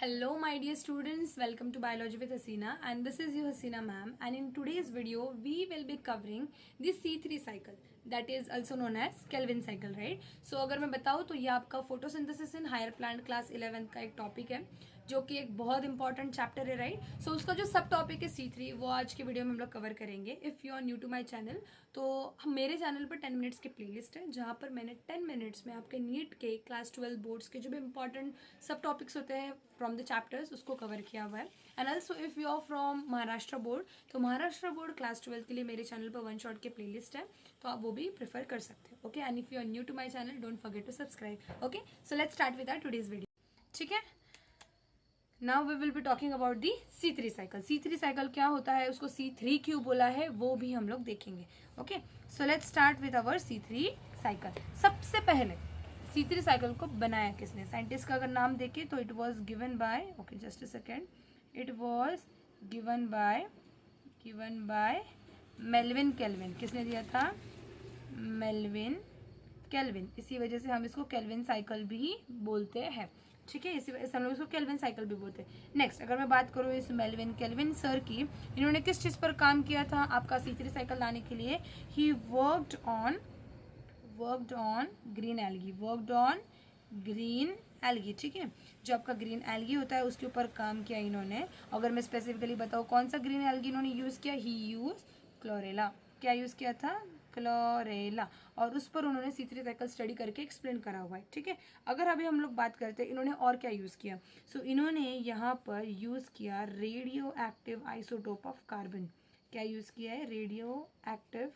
Hello my dear students, welcome to Biology with Hasina and this is your Hasina ma'am, and in today's video we will be covering the C3 cycle, that is also known as Kelvin cycle, right? So अगर मैं बताऊँ तो ये आपका photosynthesis in higher plant class 11th का एक topic है जो कि एक बहुत इंपॉर्टेंट चैप्टर है, राइट? सो उसका जो सब टॉपिक है C3 वो आज के वीडियो में हम लोग कवर करेंगे. If you are new to my channel तो मेरे चैनल पर 10 मिनट्स की प्लेलिस्ट है जहाँ पर मैंने 10 मिनट्स में आपके नीट के क्लास 12 बोर्ड्स के जो भी इंपॉर्टेंट सब टॉपिक्स होते हैं फ्रॉम द चैप्टर्स उसको कवर किया हुआ है. And also if you are from Maharashtra board तो महाराष्ट्र बोर्ड क्लास 12 के लिए मेरे चैनल पर वन शॉट की प्लेलिस्ट है, तो आप वो भी प्रेफर कर सकते हैं. Okay, and if you are new to my channel don't forget to subscribe. Okay, so let's start with our today's video. ठीक है, now we will be talking about the C3 cycle. C3 cycle क्या होता है, उसको C3 क्यों बोला है वो भी हम लोग देखेंगे. Okay, so let's start with our C3 cycle. सबसे पहले C3 साइकिल को बनाया किसने? साइंटिस्ट का अगर नाम देखें तो it was given by, okay just a second, it was given by Melvin kelvin. किसने दिया था? Melvin kelvin. इसी वजह से हम इसको केल्विन साइकिल भी बोलते हैं. ठीक है, इसी वजह से हम लोग इसको केल्विन साइकिल भी बोलते हैं. नेक्स्ट अगर मैं बात करूँ इस मेल्विन केल्विन सर की, इन्होंने किस चीज़ पर काम किया था आपका C3 साइकिल लाने के लिए? He worked on green algae. ठीक है, जो आपका ग्रीन एल्गी होता है उसके ऊपर काम किया इन्होंने. अगर मैं स्पेसिफिकली बताऊँ कौन सा ग्रीन एल्गी इन्होंने यूज़ किया, ही यूज क्लोरेला. क्या यूज़ किया था? क्लोरेला. और उस पर उन्होंने C3 साइकिल स्टडी करके एक्सप्लेन करा हुआ है. ठीक है, अगर अभी हम लोग बात करते हैं इन्होंने और क्या यूज़ किया, सो इन्होंने यहाँ पर यूज़ किया radio active isotope of carbon. क्या यूज़ किया है? Radio active,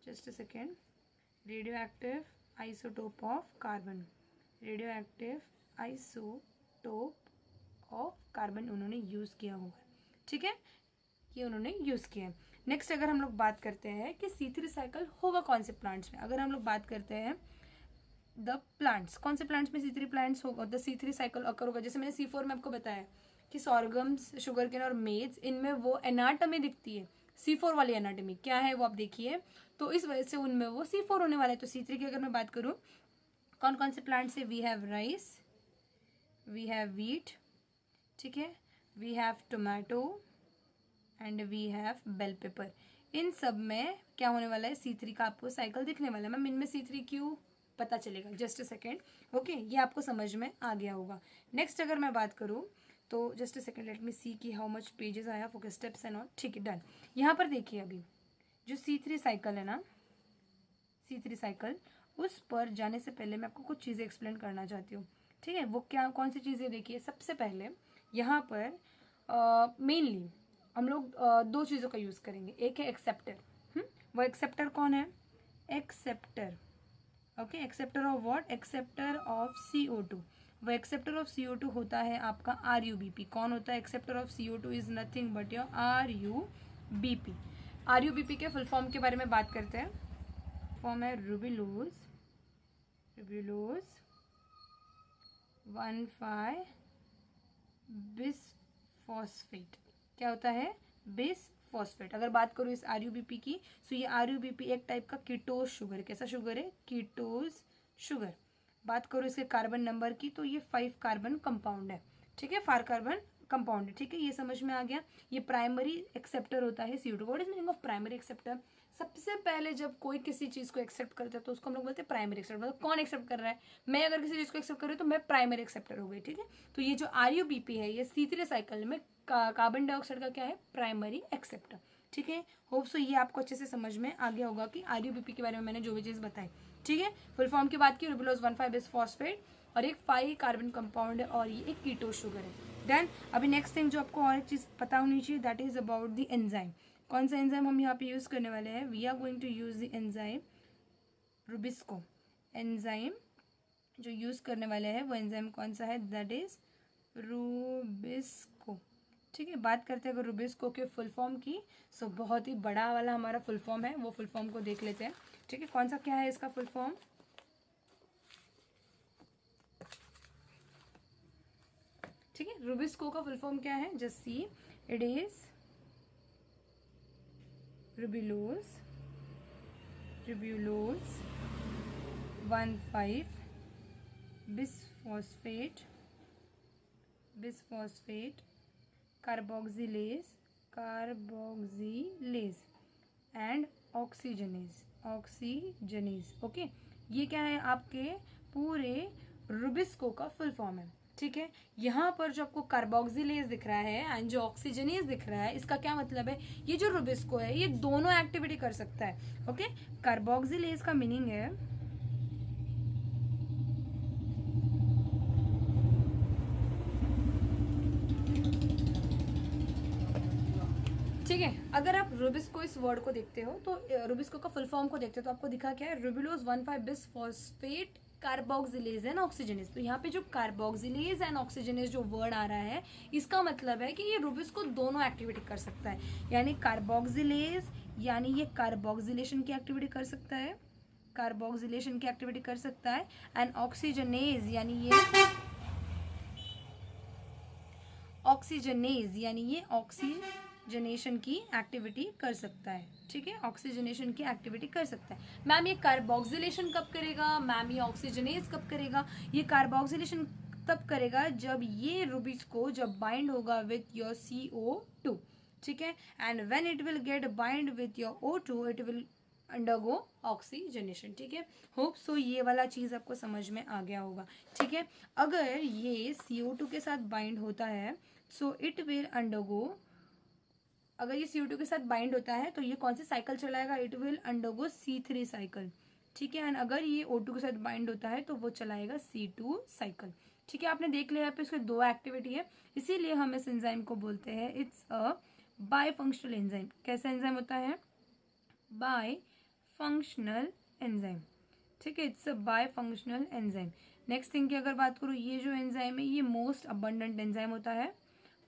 just a second, radio active isotope of carbon. Radio active isotope of carbon उन्होंने यूज़ किया होगा. ठीक है, ये उन्होंने यूज़ किया. नेक्स्ट अगर हम लोग बात करते हैं कि C3 साइकिल होगा कौन से प्लांट्स में, अगर हम लोग बात करते हैं द प्लांट्स, कौन से प्लांट्स में C3 प्लांट्स होगा, द C3 साइकिल अकर होगा. जैसे मैंने C4 में आपको बताया कि सॉर्गम्स, शुगर केन और मेज, इनमें वो एनाटमी दिखती है, C4 वाली एनाटमी क्या है वो आप देखिए, तो इस वजह से उनमें वो C4 होने वाला है. तो C3 की अगर मैं बात करूँ कौन कौन से प्लांट्स है, we have rice, we have wheat, ठीक है, we have tomato and we have bell pepper. इन सब में क्या होने वाला है? C3 का आपको साइकिल दिखने वाला है. मैम इनमें C3 क्यों पता चलेगा, जस्ट अ सेकेंड. ओके, ये आपको समझ में आ गया होगा. नेक्स्ट अगर मैं बात करूँ तो just a second, let me see की हाउ मच पेजेस आया, फोकस स्टेप्स एंड ऑल. ठीक है, डन. यहाँ पर देखिए अभी जो C3 साइकिल है ना, C3 साइकिल, उस पर जाने से पहले मैं आपको कुछ चीज़ें एक्सप्लेन करना चाहती हूँ. ठीक है, वो क्या कौन सी चीज़ें? देखिए सबसे पहले यहाँ पर मेनली हम लोग दो चीज़ों का यूज़ करेंगे. एक है एक्सेप्टर. वो एक्सेप्टर कौन है? Acceptor. Okay, acceptor of what? Acceptor of CO2. वो एक्सेप्टर ऑफ CO2 होता है आपका RUBP. कौन होता है acceptor of CO2? Is nothing but your RUBP. RUBP के फुल फॉर्म के बारे में बात करते हैं. फॉर्म है रुबिलोज 1,5 बिसफॉस्फेट. क्या होता है? बिसफॉस्फेट. अगर बात करूँ इस RUBP की, तो ये RUBP एक टाइप का कीटोज शुगर. कैसा शुगर है? कीटोज शुगर. बात करूँ इसके कार्बन नंबर की तो ये 5 कार्बन कंपाउंड है. ठीक है, 5 कार्बन कंपाउंड है. ठीक है, ये समझ में आ गया. ये प्राइमरी एक्सेप्टर होता है CO2. What is meaning of primary acceptor? सबसे पहले जब कोई किसी चीज़ को एक्सेप्ट करता है तो उसको हम लोग बोलते हैं प्राइमरी एक्सेप्टर. मतलब कौन एक्सेप्ट कर रहा है? मैं अगर किसी चीज़ को एक्सेप्ट कर रही हूँ तो मैं प्राइमरी एक्सेप्टर हो गई. ठीक है, तो ये जो RUBP है ये C3 साइकिल में कार्बन डाइऑक्साइड का क्या है? Primary acceptor. ठीक है, होप सो ये आपको अच्छे से समझ में आ गया होगा कि RUBP के बारे में मैंने जो भी चीज़ बताई. ठीक है, फुल फॉर्म की बात की, रुबिलोज 1,5 बिसफॉस्फेट और एक 5 कार्बन कंपाउंड है और ये एक कीटो शुगर है. देन अभी नेक्स्ट थिंग जो आपको और एक चीज़ पता होनी चाहिए, that is about the enzyme. कौन सा एंजाइम हम यहाँ पे यूज़ करने वाले हैं? We are going to use the enzyme RuBisCO. Enzyme जो यूज़ करने वाले हैं वो एंजाइम कौन सा है? That is RuBisCO. ठीक है, बात करते हैं अगर रुबिस्को के फुल फॉर्म की, सो बहुत ही बड़ा वाला हमारा फुल फॉर्म है, वो फुल फॉर्म को देख लेते हैं. ठीक है, कौन सा क्या है इसका फुल फॉर्म? ठीक है, रुबिस्को का फुल फॉर्म क्या है? Just see, it is ribulose 1,5 bisphosphate bisphosphate, carboxylase and oxygenase. Okay, ये क्या है, आपके पूरे रुबिस्को का फुल फॉर्म है। ठीक है, यहाँ पर जो आपको कार्बोक्सिलेज दिख रहा है एंड जो ऑक्सीजनेज दिख रहा है, इसका क्या मतलब है, ये जो रुबिस्को है ये दोनों एक्टिविटी कर सकता है। ओके, कार्बोक्सिलेज का मीनिंग है ठीक है, अगर आप रुबिस्को इस वर्ड को देखते हो तो रुबिस्को का फुल फॉर्म को देखते हो तो आपको दिखा क्या है, रुबिलोज 1,5 बिसफॉस्फेट कार्बोक्सिलेज एंड ऑक्सीजनेज। तो यहाँ पे जो कार्बोक्सिलेज एंड ऑक्सीजनेज जो वर्ड आ रहा है, इसका मतलब है कि ये रुबिस्को दोनों एक्टिविटी कर सकता है। यानी कार्बोक्सिलेज यानी ये कार्बोक्सिलेशन की एक्टिविटी कर सकता है, कार्बोक्सिलेशन की एक्टिविटी कर सकता है। एंड ऑक्सीजनेज यानी ये ऑक्सीजनेज यानी ये ऑक्सीजनेशन की एक्टिविटी कर सकता है। ठीक है, ऑक्सीजनेशन की एक्टिविटी कर सकता है। मैम ये कार्बोक्सिलेशन कब करेगा, मैम ये ऑक्सीजनेज कब करेगा, ये कार्बोक्सिलेशन तब करेगा जब ये रुबिस्को जब बाइंड होगा विथ योर CO2। ठीक है, and when it will get bind with your O2 it will undergo oxygenation. ठीक है, होप सो ये वाला चीज आपको समझ में आ गया होगा। ठीक है, अगर ये CO2 के साथ बाइंड होता है सो इट विल अंडरगो, अगर ये CO2 के साथ बाइंड होता है तो ये कौन सी साइकिल चलाएगा, it will undergo C3 cycle. ठीक है, एंड अगर ये O2 के साथ बाइंड होता है तो वो चलाएगा C2 साइकिल। ठीक है, आपने देख लिया यहाँ पे इसके दो एक्टिविटी है, इसीलिए हम इस एंजाइम को बोलते हैं it's a bifunctional enzyme. कैसा एंजाइम होता है, बाय फंक्शनल एंजाइम। ठीक है, it's a bifunctional enzyme. Next thing की अगर बात करूँ, ये जो एंजाइम है ये मोस्ट अबंडेंट एंजाइम होता है,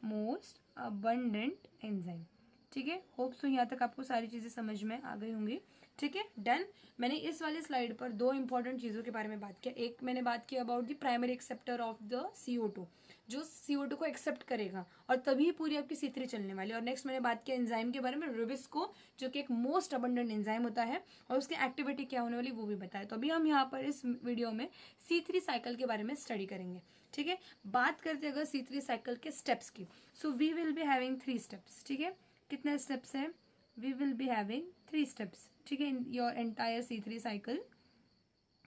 मोस्ट अबंडेंट एंजाइम। ठीक है, होप सो यहाँ तक आपको सारी चीज़ें समझ में आ गई होंगी। ठीक है, डन। मैंने इस वाली स्लाइड पर दो इंपॉर्टेंट चीज़ों के बारे में बात किया। एक मैंने बात की about the primary acceptor of the CO2, जो CO2 को एक्सेप्ट करेगा और तभी पूरी आपकी C3 चलने वाली है। और नेक्स्ट मैंने बात किया एंजाइम के बारे में, रुबिस्को, जो कि एक मोस्ट अबंडेंट एंजाइम होता है और उसकी एक्टिविटी क्या होने वाली वो भी बताया। तो अभी हम यहाँ पर इस वीडियो में C3 साइकिल के बारे में स्टडी करेंगे। ठीक है, बात करते अगर C3 साइकिल के स्टेप्स की, so we will be having 3 steps. ठीक है, कितने स्टेप्स हैं, we will be having 3 steps. ठीक है, in your entire C3 cycle.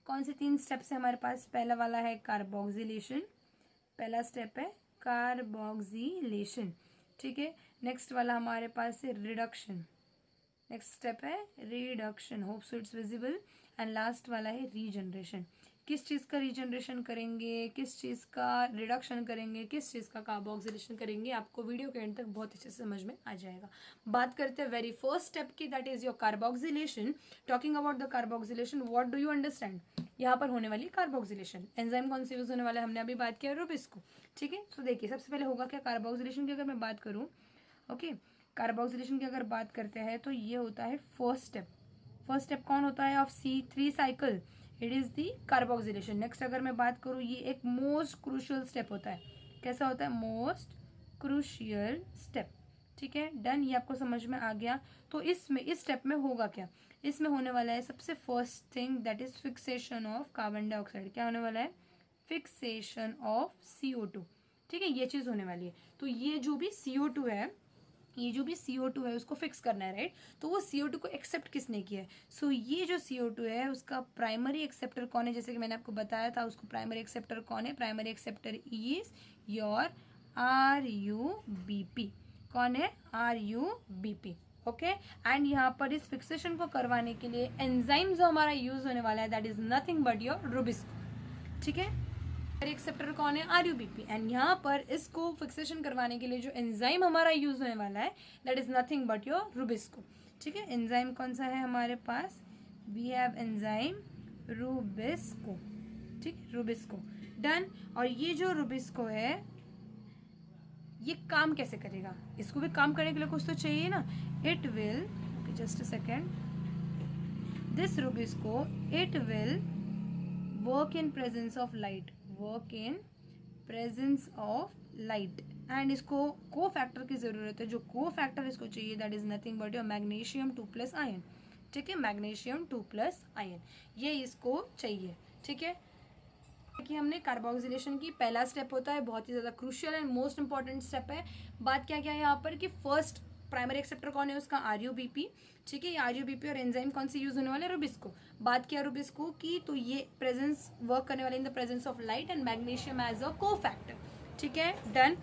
कौन से 3 स्टेप्स है हमारे पास, पहला वाला है कार्बोक्सिलेशन, पहला स्टेप है कार्बोक्सिलेशन। ठीक है, नेक्स्ट वाला हमारे पास है रिडक्शन, नेक्स्ट स्टेप है reduction, hope so it's visible. And last वाला है रीजनरेशन। किस चीज़ का रीजनरेशन करेंगे, किस चीज़ का रिडक्शन करेंगे, किस चीज़ का कार्बोक्सिलेशन करेंगे, आपको वीडियो के एंड तक बहुत अच्छे से समझ में आ जाएगा। बात करते हैं वेरी फर्स्ट स्टेप की, that is your carboxylation. Talking about the carboxylation, what do you understand, यहाँ पर होने वाली कार्बोक्सिलेशन। एंजाइम कौन से यूज होने वाला है, हमने अभी बात किया रुबिस्को। ठीक है, तो देखिए सबसे पहले होगा क्या, कार्बोक्सिलेशन की अगर मैं बात करूँ, ओके, कार्बोक्सिलेशन की अगर बात करते हैं तो ये होता है फर्स्ट स्टेप। फर्स्ट स्टेप कौन होता है of C3 cycle, it is the carboxylation. Next अगर मैं बात करूँ, ये एक मोस्ट क्रूशियल स्टेप होता है। कैसा होता है, मोस्ट क्रूशियल स्टेप। ठीक है, डन, ये आपको समझ में आ गया। तो इसमें इस स्टेप में होगा क्या, इसमें होने वाला है सबसे first thing that is fixation of carbon dioxide. क्या होने वाला है, फिक्सेशन ऑफ CO2। ठीक है, ये चीज़ होने वाली है। तो ये जो भी CO2 है, ये जो भी CO2 है उसको फिक्स करना है, राइट। तो वो CO2 को एक्सेप्ट किसने किया है, सो ये जो CO2 है उसका प्राइमरी एक्सेप्टर कौन है, जैसे कि मैंने आपको बताया था उसको प्राइमरी एक्सेप्टर कौन है, primary acceptor is your RUBP। कौन है, RUBP। ओके, एंड यहाँ पर इस फिक्सेशन को करवाने के लिए एंजाइम जो हमारा यूज होने वाला है that is nothing but your Rubisco. ठीक है, एक्सेप्टर कौन है, RUBP। एंड यहाँ पर इसको फिक्सेशन करवाने के लिए जो एंजाइम हमारा यूज होने वाला है that is nothing but your Rubisco. ठीक है, एंजाइम कौन सा है हमारे पास, वी हैव एंजाइम रुबिस्को। ठीक, रुबिस्को, डन। और ये जो रुबिस्को है ये काम कैसे करेगा, इसको भी काम करने के लिए कुछ तो चाहिए ना, it will, just a second, this Rubisco it will work in presence of light, work in presence of light. And इसको को फैक्टर की जरूरत है, जो को फैक्टर इसको चाहिए that is nothing but your magnesium 2+ ion. ठीक है, मैग्नीशियम 2+ आयन, ये इसको चाहिए। ठीक है, कि हमने कार्बोक्सिलेशन की पहला स्टेप होता है, बहुत ही ज़्यादा crucial and most important step है। बात क्या क्या है यहाँ पर कि फर्स्ट प्राइमरी एक्सेप्टर कौन है उसका, आरयूबीपी। ठीक है, ये आरयूबीपी और एंजाइम कौन सी यूज होने वाले, रुबिस्को। बात किया रुबिस्को की तो ये प्रेजेंस वर्क करने वाले in the presence of light and magnesium as a cofactor. ठीक है, डन।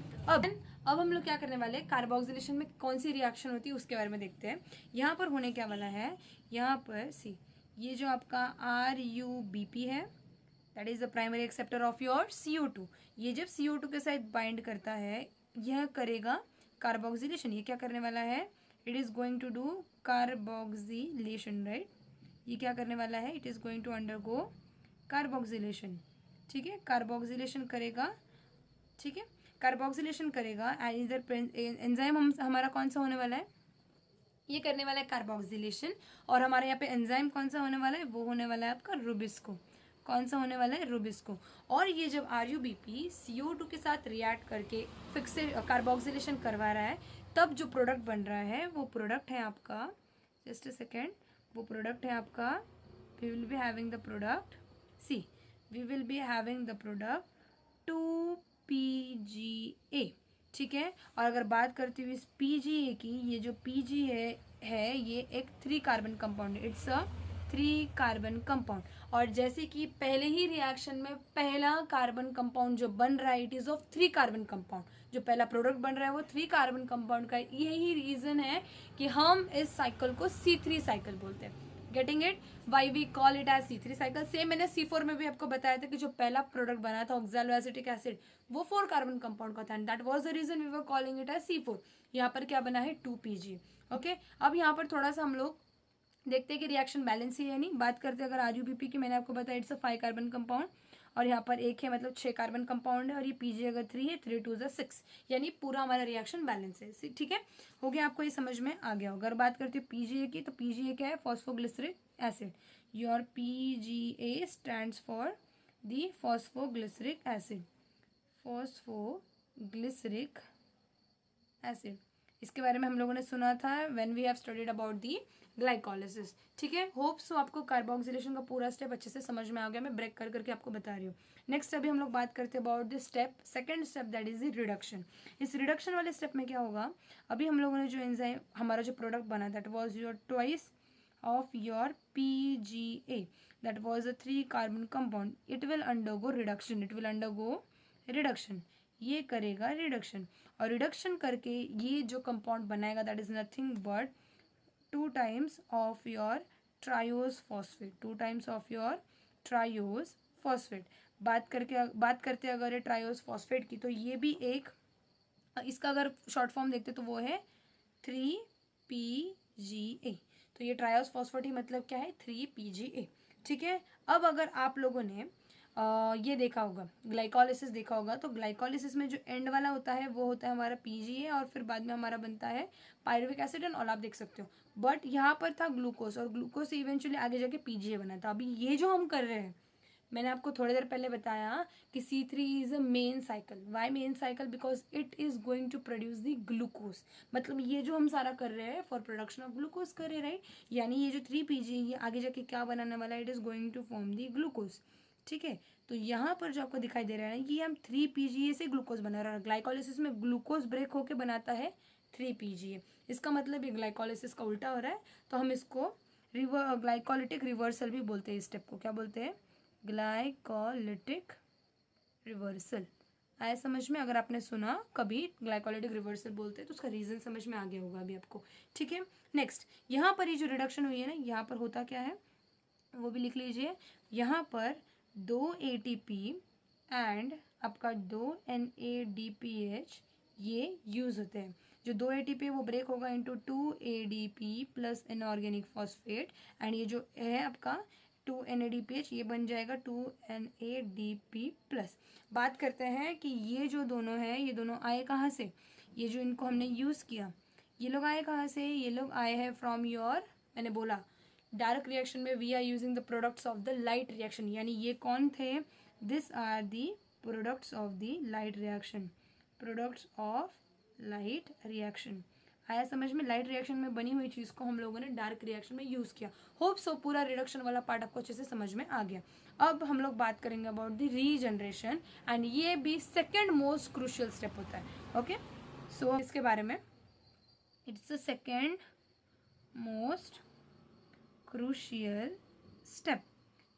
अब हम लोग क्या करने वाले हैं, कार्बोक्सिलेशन में कौन सी रिएक्शन होती है उसके बारे में देखते हैं। यहाँ पर होने क्या वाला है, यहाँ पर सी ये जो आपका आरयूबीपी है that is the primary acceptor of your CO2। ये जब CO2 के साथ बाइंड करता है यह करेगा कार्बोक्सिलेशन। ये क्या करने वाला है, it is going to do carboxylation, right. ये क्या करने वाला है, it is going to undergo carboxylation. ठीक है, कार्बोक्सिलेशन करेगा। ठीक है, कार्बोक्सिलेशन करेगा एंड इधर एंजाइम हमारा कौन सा होने वाला है, ये करने वाला है कार्बोक्सिलेशन। और हमारे यहाँ पे एंजाइम कौन सा होने वाला है, वो होने वाला है आपका रुबिस्को। कौन सा होने वाला है, रुबिस्को। और ये जब आरयूबीपी CO2 के साथ रिएक्ट करके फिक्से कार्बोक्सिलेशन करवा रहा है तब जो प्रोडक्ट बन रहा है वो प्रोडक्ट है आपका, जस्ट अ सेकेंड, वो प्रोडक्ट है आपका, we will be having the product, see we will be having the product 2PGA। ठीक है, और अगर बात करती हूँ इस PGA की, ये जो PG है ये एक 3 कार्बन कंपाउंड है, इट्स अ 3 कार्बन कंपाउंड। और जैसे कि पहले ही रिएक्शन में पहला कार्बन कंपाउंड जो बन रहा है it is of 3 carbon compound, जो पहला प्रोडक्ट बन रहा है वो 3 कार्बन कंपाउंड का। यही रीजन है कि हम इस साइकिल को C3 साइकिल बोलते हैं। Getting it, why we call it as C3 cycle. Same मैंने C4 में भी आपको बताया था कि जो पहला प्रोडक्ट बना था ऑक्सैलोएसिटिक एसिड वो 4 कार्बन कंपाउंड का था and that was the reason we were calling it as C4। यहाँ पर क्या बना है, 2PG। ओके, अब यहाँ पर थोड़ा सा हम लोग देखते हैं कि रिएक्शन बैलेंस ही है नहीं। बात करते हैं अगर आरयूबीपी की, मैंने आपको बताया इट्स अ 5 कार्बन कंपाउंड और यहाँ पर एक है, मतलब 6 कार्बन कंपाउंड है। और ये PG अगर 3 है, 3 2 6, यानी पूरा हमारा रिएक्शन बैलेंस है। ठीक है, हो गया, आपको ये समझ में आ गया। अगर बात करते हैं PGA की तो PGA क्या है, phosphoglyceric acid. Your PGA stands for the phosphoglyceric acid, phosphoglyceric acid. इसके बारे में हम लोगों ने सुना था when we have studied about the glycolysis. ठीक है, होप सो आपको कार्बोक्सिलेशन का पूरा स्टेप अच्छे से समझ में आ गया। मैं ब्रेक कर करके आपको बता रही हूँ। नेक्स्ट अभी हम लोग बात करते हैं about the step, second step that is the reduction. इस रिडक्शन वाले स्टेप में क्या होगा, अभी हम लोगों ने जो एंजाइम हमारा जो प्रोडक्ट बना that was your twice of your PGA, that was a 3 carbon compound, it will undergo reduction, it will undergo reduction. ये करेगा रिडक्शन और रिडक्शन करके ये जो कंपाउंड बनाएगा that is nothing but 2 times of your triose phosphate, 2 times of your triose phosphate. बात करते अगर ये ट्रायोस फॉस्फेट की तो ये भी एक, इसका अगर शॉर्ट फॉर्म देखते तो वो है 3PGA। तो ये ट्रायोस फॉस्फेट ही मतलब क्या है, 3PGA। ठीक है, अब अगर आप लोगों ने ये देखा होगा, ग्लाइकोलिसिस देखा होगा, तो ग्लाइकोलिसिस में जो एंड वाला होता है वो होता है हमारा PGA और फिर बाद में हमारा बनता है पायरुविक एसिड एंड ऑल, आप देख सकते हो। बट यहाँ पर था ग्लूकोज और ग्लूकोज से इवेंचुअली आगे जाके PGA बना था। अभी ये जो हम कर रहे हैं, मैंने आपको थोड़ी देर पहले बताया कि C3 is a main cycle. Why main cycle, because it is going to produce the glucose. मतलब ये जो हम सारा कर रहे हैं फॉर प्रोडक्शन ऑफ ग्लूकोज कर रहे हैं, राइट। यानी ये जो 3PGA ये आगे जाके क्या बनाने वाला है, it is going to form the glucose. ठीक है, तो यहाँ पर जो आपको दिखाई दे रहा है ये हम 3PGA से ग्लूकोज बना रहा है। ग्लाइकोलिसिस में ग्लूकोज ब्रेक होके बनाता है 3PGA। इसका मतलब ये ग्लाइकोलिसिस का उल्टा हो रहा है, तो हम इसको ग्लाइकोलिटिक रिवर्सल भी बोलते हैं। इस स्टेप को क्या बोलते हैं, ग्लाइकोलिटिक रिवर्सल। आया समझ में, अगर आपने सुना कभी ग्लाइकोलिटिक रिवर्सल बोलते हैं तो उसका रीजन समझ में आ गया होगा अभी आपको। ठीक है, नेक्स्ट यहाँ पर ये जो रिडक्शन हुई है ना, यहाँ पर होता क्या है वो भी लिख लीजिए। यहाँ पर 2 ATP एंड आपका 2 NADPH ये यूज होते हैं। जो 2 ATP है वो ब्रेक होगा into 2 ADP plus inorganic phosphate and ये जो है आपका 2 NADPH ये बन जाएगा 2 NADP प्लस। बात करते हैं कि ये जो दोनों हैं ये दोनों आए कहाँ से, ये जो इनको हमने यूज़ किया ये लोग आए कहाँ से, ये लोग आए हैं फ्रॉम योर, मैंने बोला डार्क रिएक्शन में we are using the products of the light reaction. यानी ये कौन थे, this are the products of the light reaction, products of light reaction. आया समझ में, लाइट रिएक्शन में बनी हुई चीज़ को हम लोगों ने डार्क रिएक्शन में यूज़ किया। होप सो पूरा रिडक्शन वाला पार्ट आपको अच्छे से समझ में आ गया। अब हम लोग बात करेंगे अबाउट द रीजनरेशन, एंड ये भी सेकेंड मोस्ट क्रूशियल स्टेप होता है. ओके, सो इसके बारे में, it's the second most crucial step.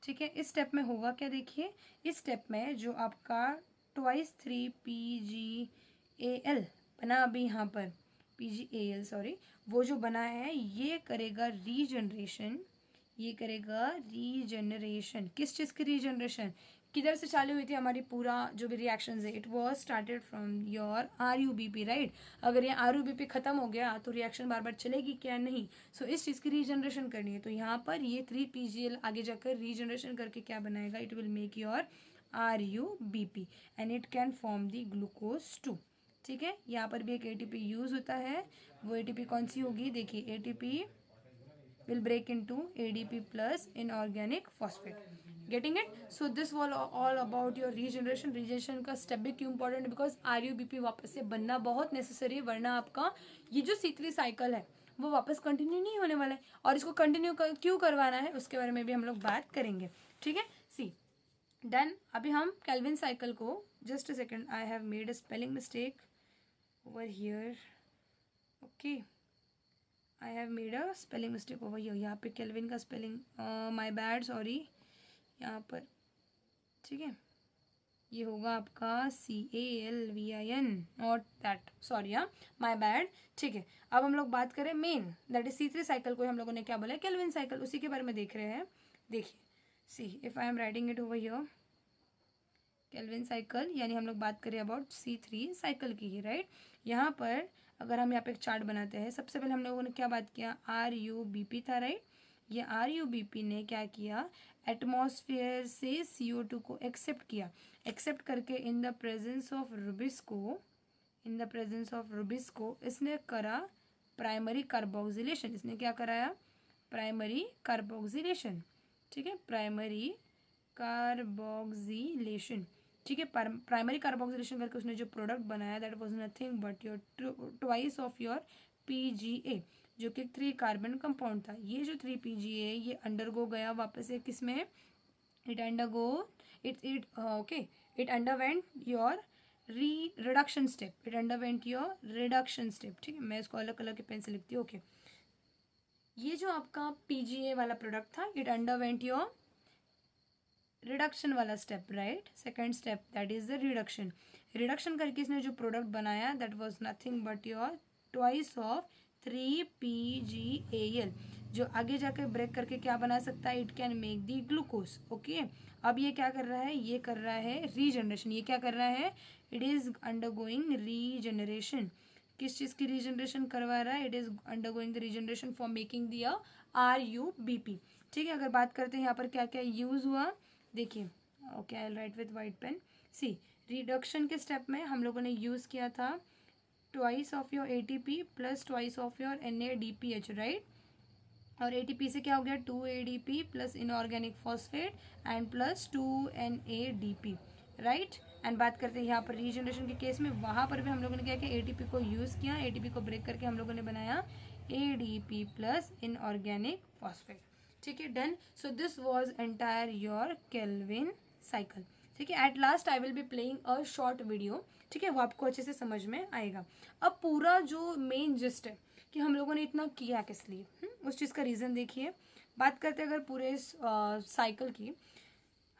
ठीक है, इस स्टेप में होगा क्या, देखिए इस स्टेप में जो आपका ट्वाइस 3PGAL बना अभी यहाँ पर PGAL सॉरी, वो जो बना है ये करेगा रीजनरेशन. ये करेगा रीजनरेशन. किस चीज़ की रीजनरेशन, किधर से चालू हुई थी हमारी पूरा जो भी रिएक्शन है, it was started from your RUBP right. अगर ये RUBP खत्म हो गया तो रिएक्शन बार बार चलेगी क्या, नहीं. सो इस चीज़ की रीजनरेशन करनी है. तो यहाँ पर ये 3PGL आगे जाकर रीजनरेशन करके क्या बनाएगा, it will make your RUBP and it can form the glucose 2. ठीक है, यहाँ पर भी एक ATP यूज होता है. वो ATP कौन सी होगी, देखिए ATP will break into ADP plus inorganic phosphate. Getting it? So this was all about your regeneration. Regeneration का स्टेप भी क्यों इंपॉर्टेंट, बिकॉज RUBP वापस से बनना बहुत नेसेसरी है, वरना आपका ये जो C3 साइकिल है वो वापस कंटिन्यू नहीं होने वाला है. और इसको कंटिन्यू क्यों करवाना है उसके बारे में भी हम लोग बात करेंगे. ठीक है, सी डन. अभी हम केल्विन साइकिल को, just a second, I have made a spelling mistake over here. Okay, I have made a spelling mistake over here. यहाँ पे केल्विन का स्पेलिंग, माय बैड, सॉरी, यहाँ पर. ठीक है, ये होगा आपका CALVIN, नॉट दैट, सॉरी, हाँ, माय बैड. ठीक है, अब हम लोग बात करें main, that is C3 cycle को हम लोगों ने क्या बोला है, केल्विन साइकिल, उसी के बारे में देख रहे हैं. देखिए, see if I am writing it over here, Calvin cycle, यानी हम लोग बात करें अबाउट C3 साइकिल की ही, राइट. यहाँ पर अगर हम यहाँ पे एक चार्ट बनाते हैं, सबसे पहले हम लोगों ने क्या बात किया, RUBP था, राइट. ये RUBP ने क्या किया, एटमॉस्फेयर से CO2 को एक्सेप्ट किया. एक्सेप्ट करके इन द प्रेजेंस ऑफ रुबिस्को, इसने करा प्राइमरी कार्बोक्सिलेशन. इसने क्या कराया, प्राइमरी कार्बोक्सिलेशन. ठीक है, प्राइमरी कार्बोक्सिलेशन. ठीक है, प्राइमरी कार्बोक्सिलेशन करके उसने जो प्रोडक्ट बनाया, that was nothing but your twice of your PGA, जो कि 3 कार्बन कंपाउंड था. ये जो 3PGA ये अंडरगो गया वापस से किस में, it underwent your reduction step. ठीक है, मैं इसको अलग कलर के पेन से लिखती हूँ. ओके, ये जो आपका PGA वाला प्रोडक्ट था, इट अंडरवेंट योर रिडक्शन वाला step, right. Second step, that is the reduction करके इसने जो प्रोडक्ट बनाया, that was nothing but your twice of 3PGAL, जो आगे जाकर ब्रेक करके क्या बना सकता है, it can make the glucose. Okay, अब ये क्या कर रहा है, ये कर रहा है रीजनरेशन. ये क्या कर रहा है, इट इज अंडरगोइंग रीजनरेशन. किस चीज़ की रीजनरेशन करवा रहा है, it is undergoing the regeneration for making the RUBP. ठीक है, अगर बात करते हैं यहाँ पर क्या क्या यूज हुआ, देखिए. Okay, I write with white pen. See reduction के स्टेप में हम लोगों ने यूज़ किया था twice of your ATP plus twice of your NADPH, right. और ATP से क्या हो गया, 2ADP plus inorganic phosphate and plus 2NADP, right. And बात करते हैं यहाँ पर रीजनरेशन के केस में, वहाँ पर भी हम लोगों ने क्या किया, ATP को यूज़ किया. ATP को ब्रेक करके हम लोगों ने बनाया ADP प्लस इनऑर्गेनिक फॉस्फेट. ठीक है, done. So this was entire your Calvin cycle. ठीक है, at last I will be playing a short video. ठीक है, वो आपको अच्छे से समझ में आएगा. अब पूरा जो मेन जिस्ट है कि हम लोगों ने इतना किया किस लिए, उस चीज़ का रीज़न देखिए. बात करते हैं अगर पूरे साइकिल की,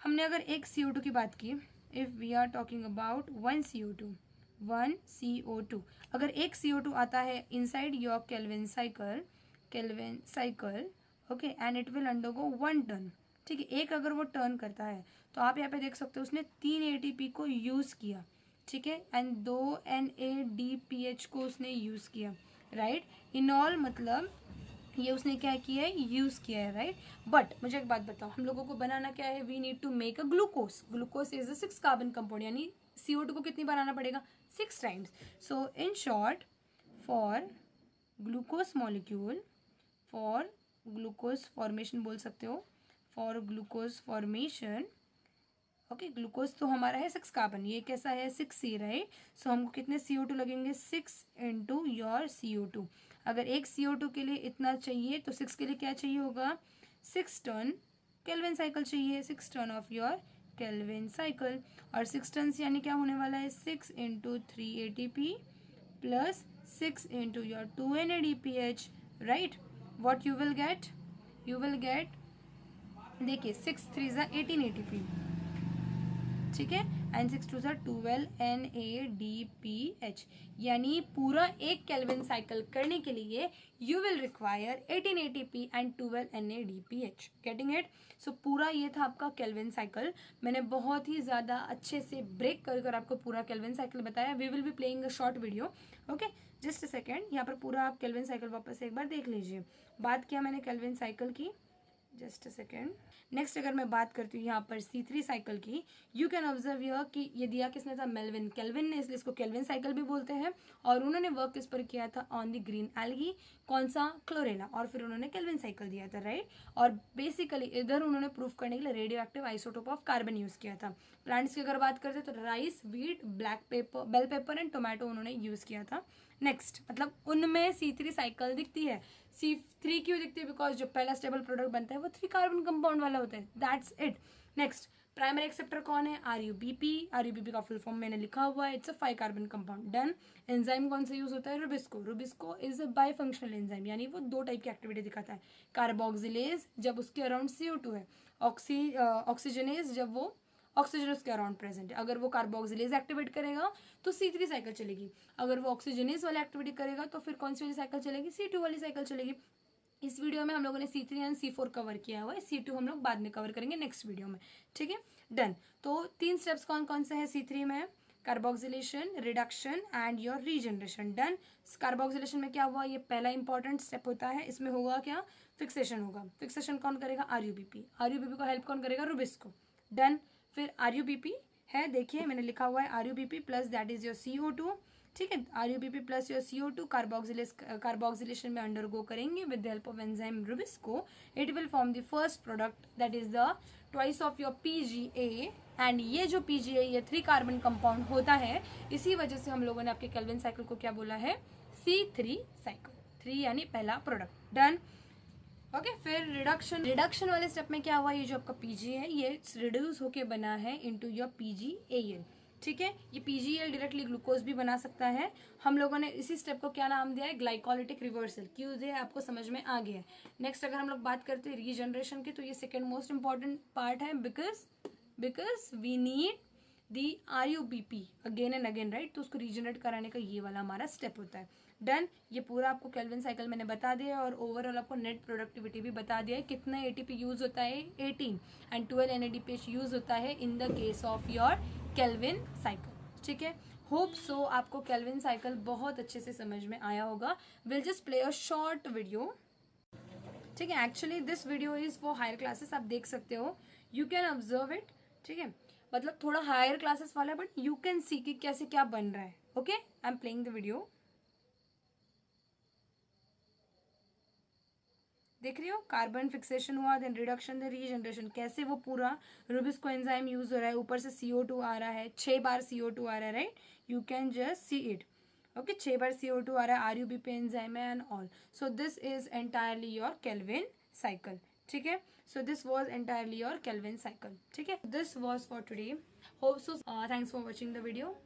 हमने अगर एक CO2 की बात की, if we are talking about one CO2, अगर एक CO2 आता है inside your Calvin cycle, okay, and it will undergo 1 turn. ठीक है, एक अगर वो टर्न करता है तो आप यहाँ पे देख सकते हो उसने 3 ATP को यूज़ किया. ठीक है, एंड 2 NADPH को उसने यूज़ किया, राइट. इन ऑल मतलब ये उसने क्या किया है, यूज़ किया है, राइट. बट मुझे एक बात बताओ, हम लोगों को बनाना क्या है, we need to make a glucose is a 6 carbon compound, यानी CO2 को कितनी बार आना पड़ेगा, 6 times. So in short, for glucose molecule, for glucose formation बोल सकते हो, for glucose formation, okay, glucose तो हमारा है 6 कार्बन, ये कैसा है 6C, राइट. सो हमको कितने CO2 लगेंगे, 6 इंटू योर CO2. अगर एक CO2 के लिए इतना चाहिए तो 6 के लिए क्या चाहिए होगा, 6 टर्न केल्विन साइकिल चाहिए, 6 turn off your Calvin cycle. और 6 टर्न्स यानी क्या होने वाला है, 6 into 3 ATP plus 6 into your 2 NADPH, right. What you will get, you will get, देखिए 6 3 ज़ा 18 ATP, ठीक है, एंड 6 2 ज़ा 12 NADPH। यानी पूरा एक केल्विन साइकिल करने के लिए you will require 18 ATP and 12 NADPH। Getting it? So पूरा ये था आपका केल्विन साइकिल। मैंने बहुत ही ज़्यादा अच्छे से ब्रेक कर कर आपको पूरा केल्विन साइकिल बताया। We will be playing a short video, okay. Just a second, यहाँ पर पूरा आप केल्विन साइकिल वापस से एक बार देख लीजिए। बात किया मैंने केल्विन साइकिल की, जस्ट अ सेकेंड। नेक्स्ट अगर मैं बात करती हूँ यहाँ पर C3 साइकिल की, यू कैन ऑब्जर्व यह कि ये दिया किसने था, मेल्विन केल्विन ने, इसलिए इसको केल्विन साइकिल भी बोलते हैं। और उन्होंने वर्क किस पर किया था, ऑन द ग्रीन एल्गी, कौन सा, क्लोरेला, और फिर उन्होंने केल्विन साइकिल दिया था, राइट। और बेसिकली इधर उन्होंने प्रूफ करने के लिए radioactive isotope of carbon use किया था। प्लांट्स की अगर बात करते हैं तो rice, wheat, black pepper, bell pepper and tomato उन्होंने यूज किया था। नेक्स्ट, मतलब उनमें C3 साइकिल दिखती है। C3 क्यों दिखती है, बिकॉज जो पहला स्टेबल प्रोडक्ट बनता है वो 3 कार्बन कंपाउंड वाला होता है, that's it. Next, primary acceptor कौन है, RUBP। RUBP का फुल फॉर्म मैंने लिखा हुआ है, it's a 5 carbon compound. Done. Enzyme कौन सा यूज होता है, rubisco. Rubisco is a bifunctional enzyme, यानी वो 2 टाइप की एक्टिविटी दिखाता है। कार्बोक्सिलेज जब उसके अराउंड CO2 है, ऑक्सीजनेज जब वो ऑक्सीजन उसके अराउंड प्रेजेंट है। अगर वो कार्बोक्सिलेज एक्टिवेट करेगा तो C3 साइकिल चलेगी। अगर वो ऑक्सीजनेज वाली एक्टिविटी करेगा तो फिर कौन सी वाली साइकिल चलेगी, C2 वाली साइकिल चलेगी। इस वीडियो में हम लोगों ने C3 एंड C4 कवर किया हुआ है, C2 हम लोग बाद में कवर करेंगे नेक्स्ट वीडियो में, ठीक है। डन। तो 3 स्टेप्स कौन कौन से हैं C3 में, carboxylation, reduction and your regeneration. Done. Carboxylation में क्या हुआ, ये पहला इंपॉर्टेंट स्टेप होता है। इसमें होगा क्या, फिक्सेशन होगा। फिक्सेशन कौन करेगा, RUBP। RUBP को हेल्प कौन करेगा, रुबिस्को। डन। फिर RUBP है, देखिए मैंने लिखा हुआ है RUBP plus that is your CO2, ठीक है। RUBP plus your CO2 carboxylation में अंडरगो करेंगे with the help of enzyme Rubisco. It will form the first product that is the twice of your PGA। And ये जो PGA, ये 3 carbon compound होता है, इसी वजह से हम लोगों ने आपके केल्विन साइकिल को क्या बोला है, C3 साइकिल। 3 यानी पहला प्रोडक्ट। डन। ओके। फिर रिडक्शन वाले स्टेप में क्या हुआ, ये जो आपका PGA है ये रिड्यूस होके बना है इनटू योर PGAL, ठीक है। ये PGAL डायरेक्टली ग्लूकोज भी बना सकता है। हम लोगों ने इसी स्टेप को क्या नाम दिया है, ग्लाइकोलिटिक रिवर्सल। क्यों दिया है आपको समझ में आ गया है। नेक्स्ट अगर हम लोग बात करते हैं रीजनरेशन की, तो ये सेकेंड मोस्ट इंपॉर्टेंट पार्ट है, because we need the RUBP again and again, right. तो उसको रीजनरेट कराने का ये वाला हमारा स्टेप होता है। डन। ये पूरा आपको केल्विन साइकिल मैंने बता दिया और ओवरऑल आपको नेट प्रोडक्टिविटी भी बता दिया है। कितना ATP यूज होता है, 18 एंड 12 NADPH यूज होता है in the case of your Calvin cycle, ठीक है। होप सो आपको केल्विन साइकिल बहुत अच्छे से समझ में आया होगा। Will just play a short video, ठीक है। Actually this video is for higher classes, आप देख सकते हो, यू कैन ऑब्जर्व इट, ठीक है। मतलब थोड़ा हायर क्लासेस वाला है, बट यू कैन सी कि कैसे क्या बन रहा है, okay. I am playing the video, देख रही हो, कार्बन फिक्सेशन हुआ, देन रिडक्शन, देन रीजनरेशन, कैसे वो पूरा रुबिस्को एंजाइम यूज हो रहा है, ऊपर से CO2 आ रहा है, 6 बार CO2 आ रहा है, right. You can just see it, okay. 6 bar CO2 आ रहा है, RUBP enzyme and all. So this is entirely your Calvin cycle, ठीक है। So this was entirely your Calvin cycle, ठीक है। This was for today. Hope so, thanks for watching the video.